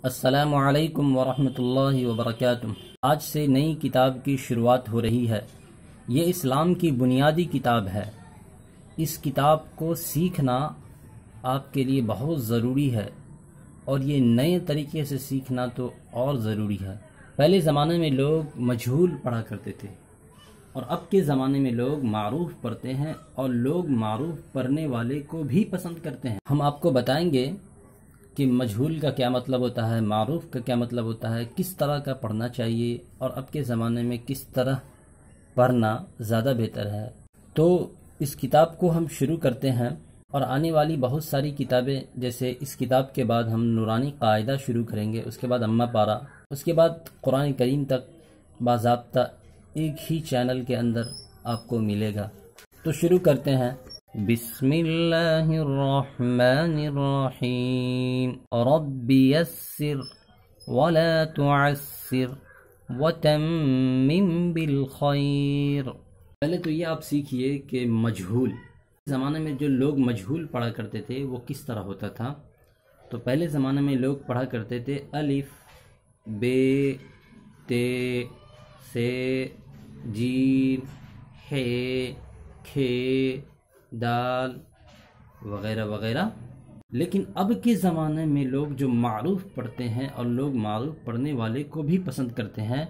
السلام علیکم ورحمۃ اللہ وبرکاتہ۔ آج سے نئی کتاب کی شروعات ہو رہی ہے۔ یہ اسلام کی بنیادی کتاب ہے۔ اس کتاب کو سیکھنا آپ کے لیے بہت ضروری ہے، اور یہ نئے طریقے سے سیکھنا تو اور ضروری ہے۔ پہلے زمانے میں لوگ مجہول پڑھا کرتے تھے، اور اب کے زمانے میں لوگ معروف پڑھتے ہیں، اور لوگ معروف پڑھنے والے کو بھی پسند کرتے ہیں۔ ہم آپ کو بتائیں گے کہ مجہول کا کیا مطلب ہوتا ہے، معروف کا کیا مطلب ہوتا ہے، کس طرح کا پڑھنا چاہیے، اور اب کے زمانے میں کس طرح پڑھنا زیادہ بہتر ہے۔ تو اس کتاب کو ہم شروع کرتے ہیں، اور آنے والی بہت ساری کتابیں، جیسے اس کتاب کے بعد ہم نورانی قاعدہ شروع کریں گے، اس کے بعد اما پارا، اس کے بعد قرآن کریم تک باضابطہ ایک ہی چینل کے اندر آپ کو ملے گا۔ تو شروع کرتے ہیں۔ بسم اللہ الرحمن الرحیم رب یسر ولا تعسر وتمم بالخیر۔ پہلے تو یہ آپ سیکھیے کہ مجہول زمانے میں جو لوگ مجہول پڑھا کرتے تھے وہ کس طرح ہوتا تھا۔ تو پہلے زمانے میں لوگ پڑھا کرتے تھے الف بے تے سے جیم ہے کھے دال وغیرہ وغیرہ۔ لیکن اب کے زمانے میں لوگ جو معروف پڑھتے ہیں، اور لوگ معروف پڑھنے والے کو بھی پسند کرتے ہیں،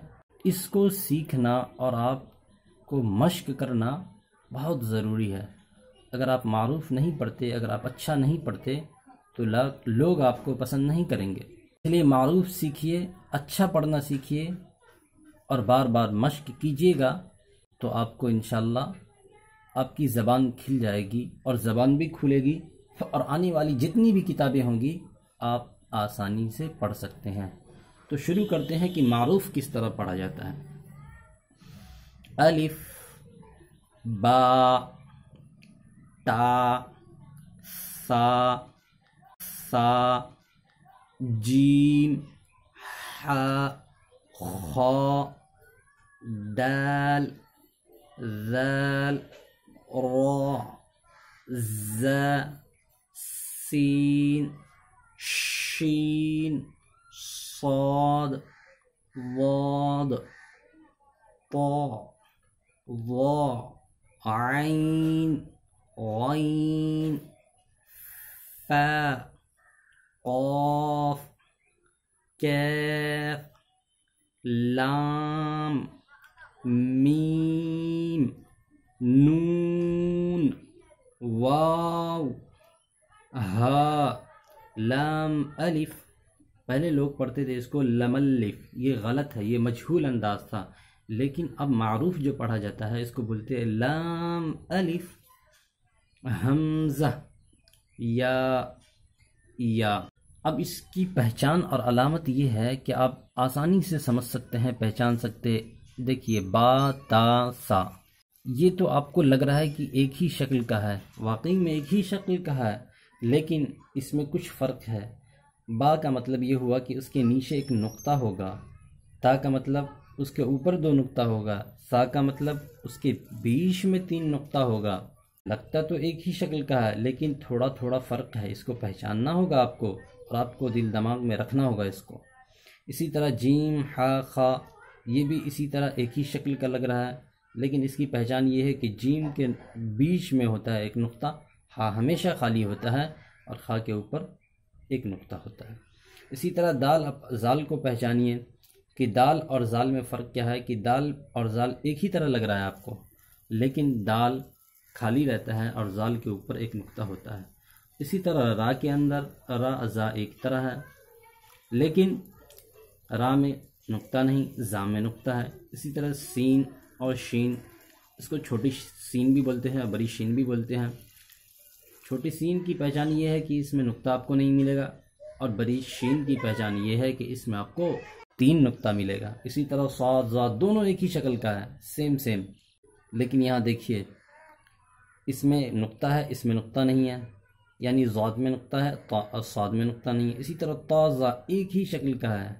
اس کو سیکھنا اور آپ کو مشق کرنا بہت ضروری ہے۔ اگر آپ معروف نہیں پڑھتے، اگر آپ اچھا نہیں پڑھتے، تو لوگ آپ کو پسند نہیں کریں گے۔ اس لیے معروف سیکھیے، اچھا پڑھنا سیکھیے، اور بار بار مشق کیجیے گا، تو آپ کو انشاءاللہ آپ کی زبان کھل جائے گی، اور زبان بھی کھلے گی، اور آنے والی جتنی بھی کتابیں ہوں گی آپ آسانی سے پڑھ سکتے ہیں۔ تو شروع کرتے ہیں کہ معروف کس طرح پڑھا جاتا ہے۔ الف با تا سا سا جیم ح خا دال ذال را ز سین شین صاد ضاد طا ظا عین غین فا قاف کاف لام میم نون واو ہا لام الف۔ پہلے لوگ پڑھتے تھے اس کو لم الف، یہ غلط ہے، یہ مجہول انداز تھا۔ لیکن اب معروف جو پڑھا جاتا ہے اس کو بولتے ہیں لام الف حمزہ یا۔ اب اس کی پہچان اور علامت یہ ہے کہ آپ آسانی سے سمجھ سکتے ہیں، پہچان سکتے۔ دیکھیے با تا سا، یہ تو آپ کو لگ رہا ہے کہ ایک ہی شکل کا ہے، واقعی میں ایک ہی شکل کا ہے، لیکن اس میں کچھ فرق ہے۔ با کا مطلب یہ ہوا کہ اس کے نیچے ایک نقطہ ہوگا، تا کا مطلب اس کے اوپر دو نقطہ ہوگا، سا کا مطلب اس کے بیچ میں 3 نقطہ ہوگا۔ لگتا تو ایک ہی شکل کا ہے، لیکن تھوڑا تھوڑا فرق ہے، اس کو پہچاننا ہوگا آپ کو، اور آپ کو دل دماغ میں رکھنا ہوگا اس کو۔ اسی طرح جیم ہا خا، یہ بھی اسی طرح ایک ہی شکل کا لگ رہا ہے، لیکن اس کی پہچان یہ ہے کہ جیم کے بیچ میں ہوتا ہے ایک نقطہ، ہا ہمیشہ خالی ہوتا ہے، اور خا کے اوپر ایک نقطہ ہوتا ہے۔ اسی طرح دال زال کو پہچانیے کہ دال اور زال میں فرق کیا ہے، کہ دال اور زال ایک ہی طرح لگ رہا ہے آپ کو، لیکن دال خالی رہتا ہے اور زال کے اوپر ایک نقطہ ہوتا ہے۔ اسی طرح را کے اندر را زا ایک طرح ہے، لیکن را میں نقطہ نہیں، زا میں نقطہ ہے۔ اسی طرح سین اور شین، اس کو چھوٹی سین بھی بولتے ہیں اور بڑی شین بھی بولتے ہیں۔ چھوٹی سین کی پہچان یہ ہے کہ اس میں نقطہ آپ کو نہیں ملے گا، اور بڑی شین کی پہچان یہ ہے کہ اس میں آپ کو 3 نقطہ ملے گا۔ اسی طرح صاد ضاد دونوں ایک ہی شکل کا ہے، سیم، لیکن یہاں دیکھیے اس میں نقطہ ہے، اس میں نقطہ نہیں ہے، یعنی ضاد میں نقطہ ہے اور صاد میں نقطہ نہیں ہے۔ اسی طرح طا ظا ایک ہی شکل کا ہے،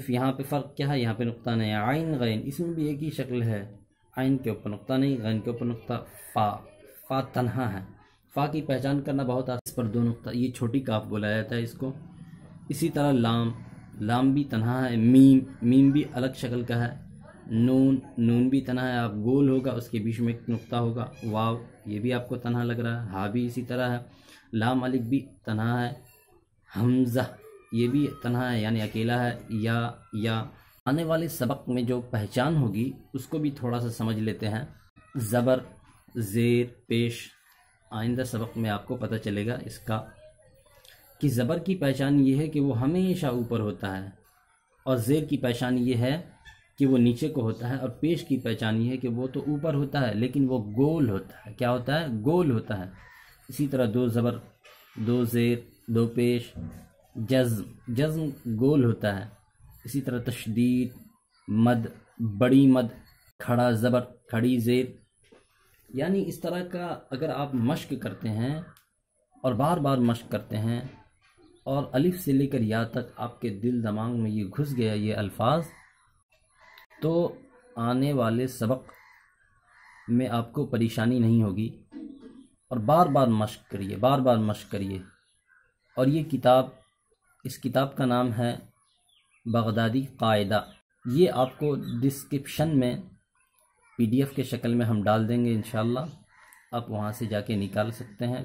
یہاں پہ فرق کیا ہے، یہاں پہ نقطہ نہیں ہے۔ عین غین، اس میں بھی ایک ہی شکل ہے، عین کے اوپر نقطہ نہیں، غین کے اوپر نقطہ۔ فا تنہا ہے، فا کی پہچان کرنا بہت آسان، اس پر 2 نقطہ، یہ چھوٹی کاف بولا جاتا ہے اس کو۔ اسی طرح لام، لام بھی تنہا ہے، میم بھی الگ شکل کا ہے، نون بھی تنہا ہے، آپ گول ہوگا، اس کے بیچ میں ایک نقطہ ہوگا، واو یہ بھی آپ کو تنہا لگ رہا ہے، ہا بھی اسی طرح ہے، لام الف بھی تنہا ہے، حمزہ یہ بھی تنہا ہے یعنی اکیلا ہے، یا آنے والے سبق میں جو پہچان ہوگی اس کو بھی تھوڑا سا سمجھ لیتے ہیں۔ زبر، زیر، پیش، آئندہ سبق میں آپ کو پتہ چلے گا اس کا کہ زبر کی پہچان یہ ہے کہ وہ ہمیشہ اوپر ہوتا ہے، اور زیر کی پہچان یہ ہے کہ وہ نیچے کو ہوتا ہے، اور پیش کی پہچان یہ ہے کہ وہ تو اوپر ہوتا ہے لیکن وہ گول ہوتا ہے۔ کیا ہوتا ہے؟ گول ہوتا ہے۔ اسی طرح دو زبر، دو زیر، دو پیش، جزم گول ہوتا ہے۔ اسی طرح تشدید، مد، بڑی مد، کھڑا زبر، کھڑی زیر، یعنی اس طرح کا اگر آپ مشق کرتے ہیں اور بار بار مشق کرتے ہیں اور الف سے لے کر یا تک آپ کے دل دماغ میں یہ گھس گیا یہ الفاظ، تو آنے والے سبق میں آپ کو پریشانی نہیں ہوگی۔ اور بار بار مشق کریے، بار بار مشق کریے۔ اور یہ کتاب، اس کتاب کا نام ہے بغدادی قاعدہ۔ یہ آپ کو ڈسکرپشن میں PDF کے شکل میں ہم ڈال دیں گے انشاءاللہ، آپ وہاں سے جا کے نکال سکتے ہیں۔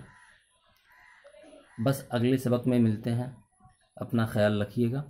بس اگلے سبق میں ملتے ہیں، اپنا خیال رکھیے گا۔